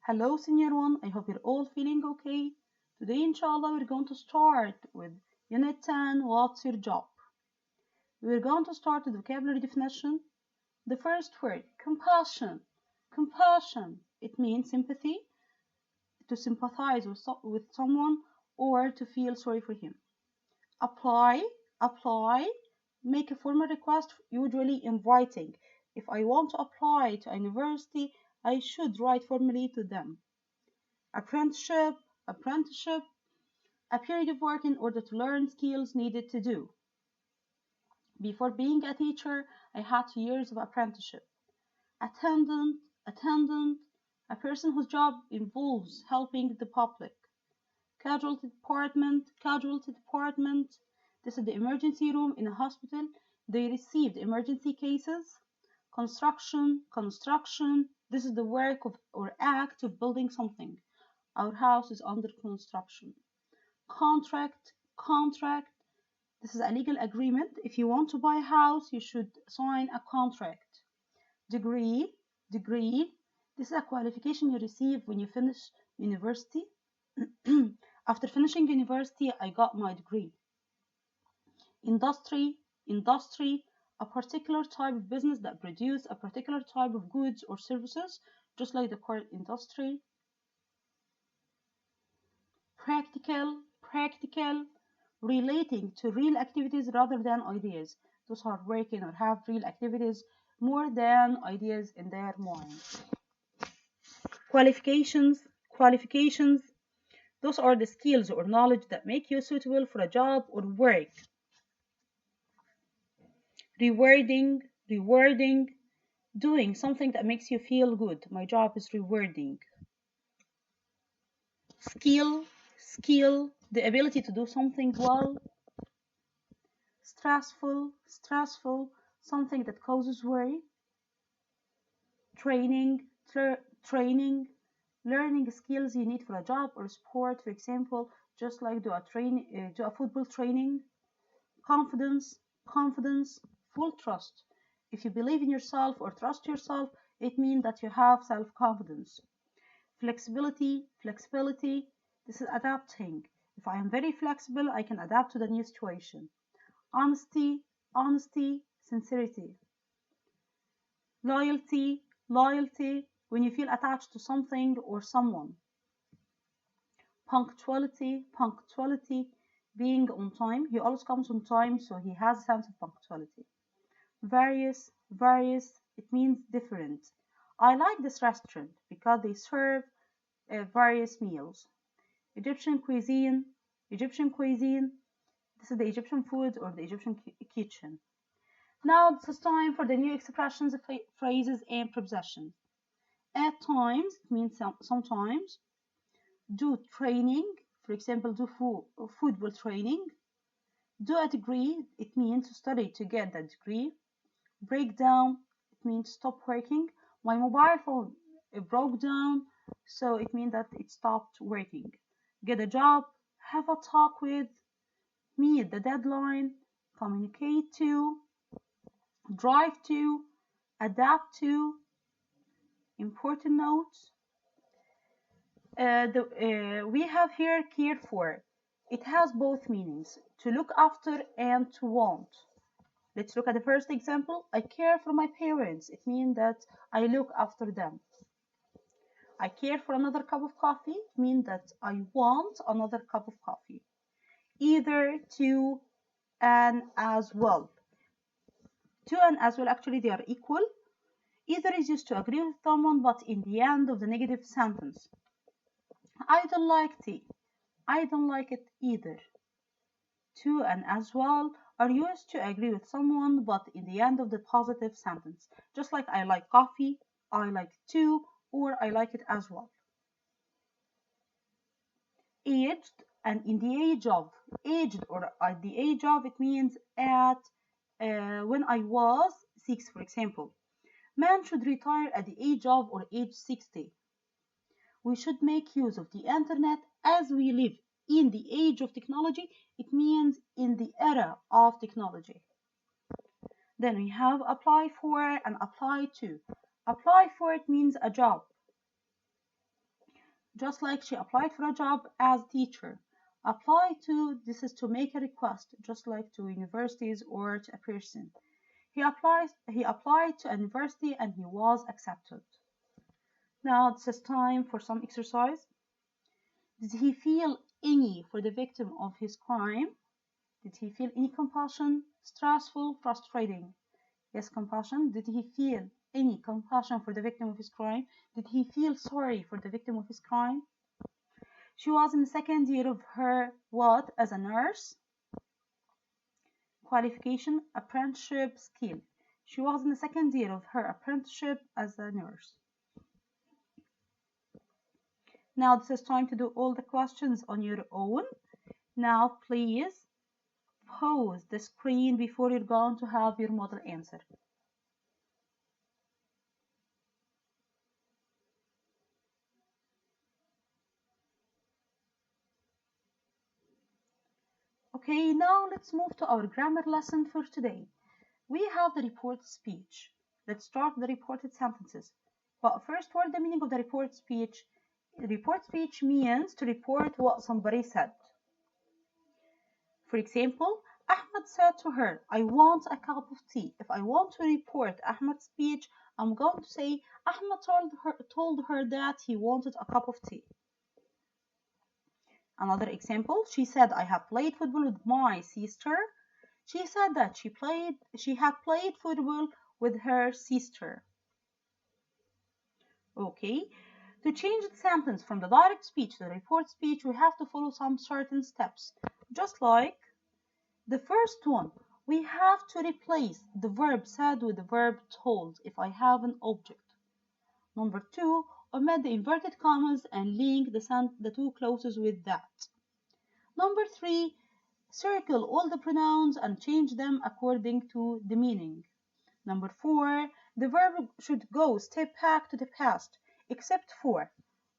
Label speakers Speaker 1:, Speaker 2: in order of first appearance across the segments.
Speaker 1: Hello, Senior 1. I hope you're all feeling okay. Today, inshallah, we're going to start with Unit 10. What's your job? We're going to start with vocabulary definition. The first word, compassion. Compassion. It means sympathy, to sympathize with someone or to feel sorry for him. Apply. Apply. Make a formal request, usually inviting. If I want to apply to a university, I should write formally to them. Apprenticeship, apprenticeship, a period of work in order to learn skills needed to do. Before being a teacher, I had 2 years of apprenticeship. Attendant, attendant, a person whose job involves helping the public. Casualty department, casualty department. This is the emergency room in a hospital. They received emergency cases. Construction, construction. This is the work of or act of building something. Our house is under construction. Contract, contract. This is a legal agreement. If you want to buy a house, you should sign a contract. Degree, degree. This is a qualification you receive when you finish university. After finishing university, I got my degree. Industry, industry, a particular type of business that produces a particular type of goods or services, just like the car industry. Practical, practical, relating to real activities rather than ideas. Those are working or have real activities more than ideas in their mind. Qualifications, qualifications. Those are the skills or knowledge that make you suitable for a job or work. Rewarding, rewarding, doing something that makes you feel good. My job is rewarding. Skill, skill, the ability to do something well. Stressful, stressful, something that causes worry. Training, training, learning skills you need for a job or sport, for example, just like do a football training. Confidence, confidence, full trust. If you believe in yourself or trust yourself, it means that you have self-confidence. Flexibility, flexibility, this is adapting. If I am very flexible, I can adapt to the new situation. Honesty, honesty, sincerity. Loyalty, loyalty, when you feel attached to something or someone. Punctuality, punctuality, being on time. He always comes on time, so he has a sense of punctuality. Various, various, it means different. I like this restaurant because they serve various meals. Egyptian cuisine, Egyptian cuisine. This is the Egyptian food or the Egyptian kitchen. Now this is time for the new expressions, phrases, and prepositions. At times, it means sometimes. Do training, for example, do football training. Do a degree, it means to study to get that degree. Break down, it means stop working. My mobile phone broke down, so it means that it stopped working. Get a job, have a talk with, meet the deadline, communicate to, drive to, adapt to. Important notes. We have here care for. It has both meanings, to look after and to want. Let's look at the first example. I care for my parents. It means that I look after them. I care for another cup of coffee. It means that I want another cup of coffee. Either, to, and as well. To and as well, actually, they are equal. Either is used to agree with someone, but in the end of the negative sentence. I don't like tea. I don't like it either. To and as well are used to agree with someone, but in the end of the positive sentence. Just like I like coffee, I like too, or I like it as well. Aged and in the age of. Aged or at the age of, it means at when I was 6, for example. Man should retire at the age of or age 60. We should make use of the internet as we live in the age of technology. It means in the era of technology. Then we have apply for and apply to. Apply for it means a job. just like she applied for a job as teacher. Apply to, this is to make a request, just like to universities or to a person. He applied to a university and he was accepted. Now this is time for some exercise. Did he feel any for the victim of his crime? Did he feel any compassion? Stressful, frustrating? Yes, compassion. Did he feel any compassion for the victim of his crime? Did he feel sorry for the victim of his crime? She was in the second year of her what as a nurse? Qualification, apprenticeship, skill. She was in the second year of her apprenticeship as a nurse. Now this is time to do all the questions on your own. Now please pause the screen before you're going to have your model answer. Okay, now let's move to our grammar lesson for today. We have the reported speech. Let's start the reported sentences. But first, what is the meaning of the report speech? Report speech means to report what somebody said. For example, Ahmed said to her, I want a cup of tea. If I want to report Ahmed's speech, I'm going to say Ahmed told her that he wanted a cup of tea. Another example, she said, I have played football with my sister. She said that she had played football with her sister. Okay, to change the sentence from the direct speech to the report speech, we have to follow some certain steps. Just like the first one, we have to replace the verb said with the verb told if I have an object. Number two, omit the inverted commas and link the two clauses with that. Number three, circle all the pronouns and change them according to the meaning. Number four, the verb should go step back to the past, except for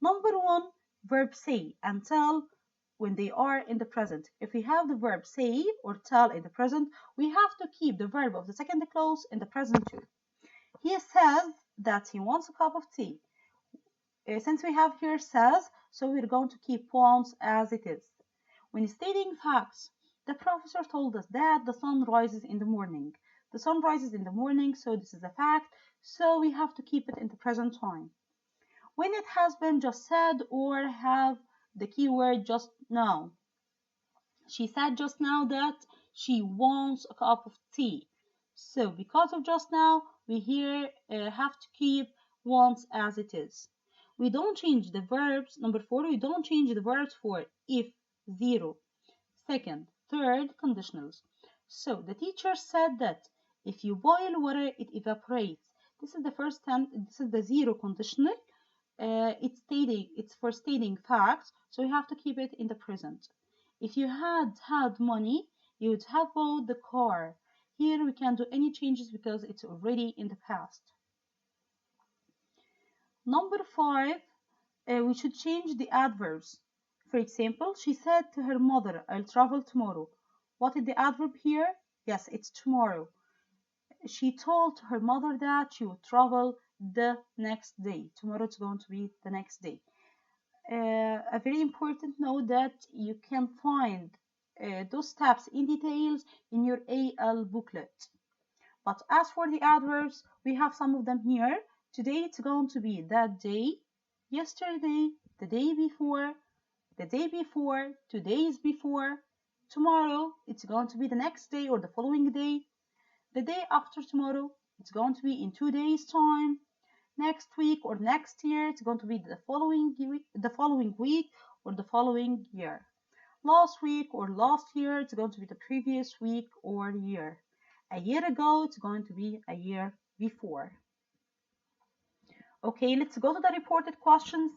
Speaker 1: number one, verb say and tell when they are in the present. If we have the verb say or tell in the present, we have to keep the verb of the second clause in the present too. He says that he wants a cup of tea. Since we have here says, so we're going to keep wants as it is. When stating facts, the professor told us that the sun rises in the morning. The sun rises in the morning, so this is a fact, so we have to keep it in the present time. When it has been just said or have the keyword just now. She said just now that she wants a cup of tea. So because of just now, we here have to keep wants as it is. We don't change the verbs. Number four, we don't change the verbs for if, zero, second, third conditionals. So the teacher said that if you boil water, it evaporates. This is the first time. This is the zero conditional. It's for stating facts, so you have to keep it in the present. If you had money, you would have bought the car. Here we can't do any changes because it's already in the past. Number five, we should change the adverbs. For example, she said to her mother, I'll travel tomorrow. What is the adverb here? Yes, it's tomorrow. She told her mother that she would travel the next day. Tomorrow it's going to be the next day. A very important note that you can find those steps in details in your AL booklet. But as for the adverbs, we have some of them here. Today it's going to be that day, yesterday, the day before, 2 days before. Tomorrow it's going to be the next day or the following day. The day after tomorrow it's going to be in 2 days time. Next week or next year it's going to be the following week or the following year. Last week or last year it's going to be the previous week or year. A year ago it's going to be a year before. Okay, let's go to the reported questions.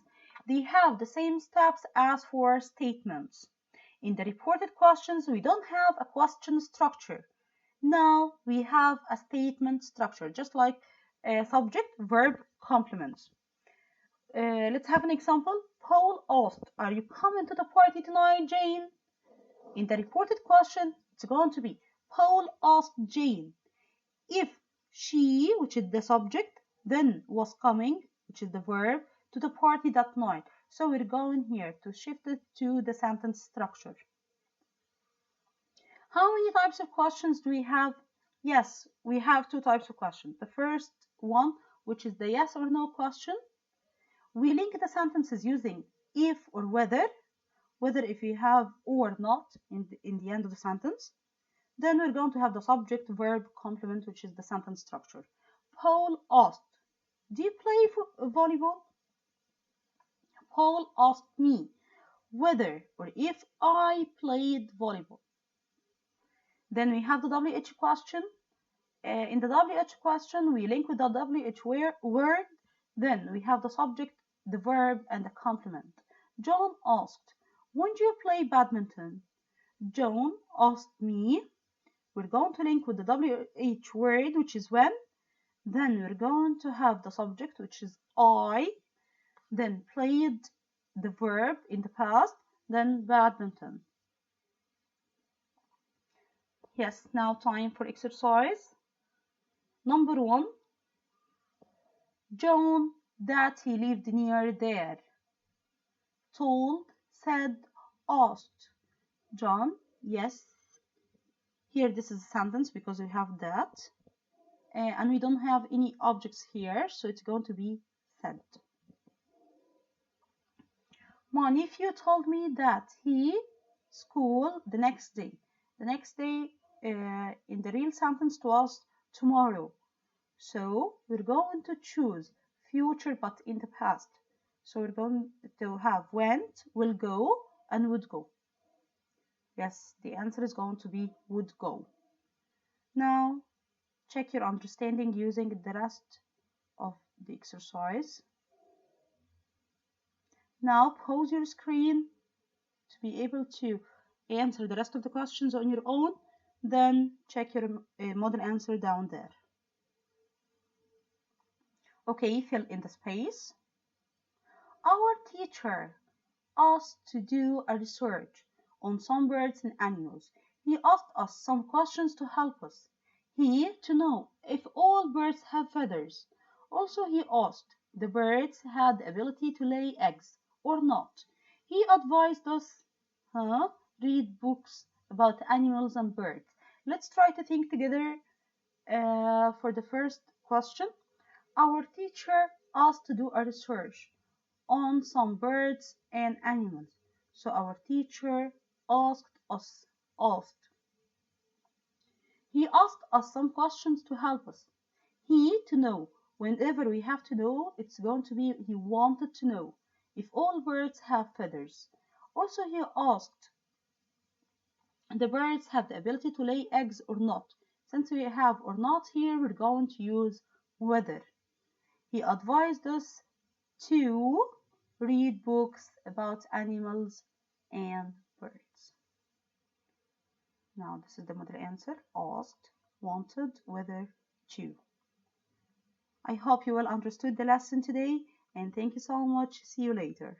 Speaker 1: They have the same steps as for statements. In the reported questions we don't have a question structure. Now we have a statement structure, just like subject, verb, complements. Let's have an example. Paul asked, are you coming to the party tonight, Jane? In the reported question, it's going to be Paul asked Jane if she, which is the subject, then was coming, which is the verb, to the party that night. So we're going here to shift it to the sentence structure. How many types of questions do we have? Yes, we have two types of questions. The first one, which is the yes or no question. We link the sentences using if or whether if you have or not in the end of the sentence. Then we're going to have the subject, verb, complement, which is the sentence structure. Paul asked, do you play volleyball? Paul asked me whether or if I played volleyball. Then we have the WH question. In the WH question, we link with the WH word. Then we have the subject, the verb, and the complement. John asked, when do you play badminton? John asked me. We're going to link with the WH word, which is when. Then we're going to have the subject, which is I. Then played, the verb in the past. Then badminton. Yes, now time for exercise. Number 1. John that he lived near there. Told, said, asked. John, yes. Here this is a sentence because we have that. And we don't have any objects here, so it's going to be said. My nephew told me that he school the next day. The next day in the real sentence was tomorrow. So we're going to choose future but in the past. So we're going to have went, will go, and would go. Yes, the answer is going to be would go. Now check your understanding using the rest of the exercise. Now pause your screen to be able to answer the rest of the questions on your own. Then check your model answer down there. Okay, fill in the space. Our teacher asked to do a research on some birds and animals. He asked us some questions to help us. He to know if all birds have feathers. Also, he asked the birds had the ability to lay eggs or not. He advised us read books about animals and birds. Let's try to think together for the first question. Our teacher asked to do a research on some birds and animals. So our teacher asked us. He asked us some questions to help us. He to know. Whenever we have to know, it's going to be he wanted to know if all birds have feathers. Also, he asked the birds have the ability to lay eggs or not. Since we have or not here, we're going to use whether. He advised us to read books about animals and birds. Now this is the model answer. Asked, wanted, whether, to. I hope you well understood the lesson today, and thank you so much. See you later.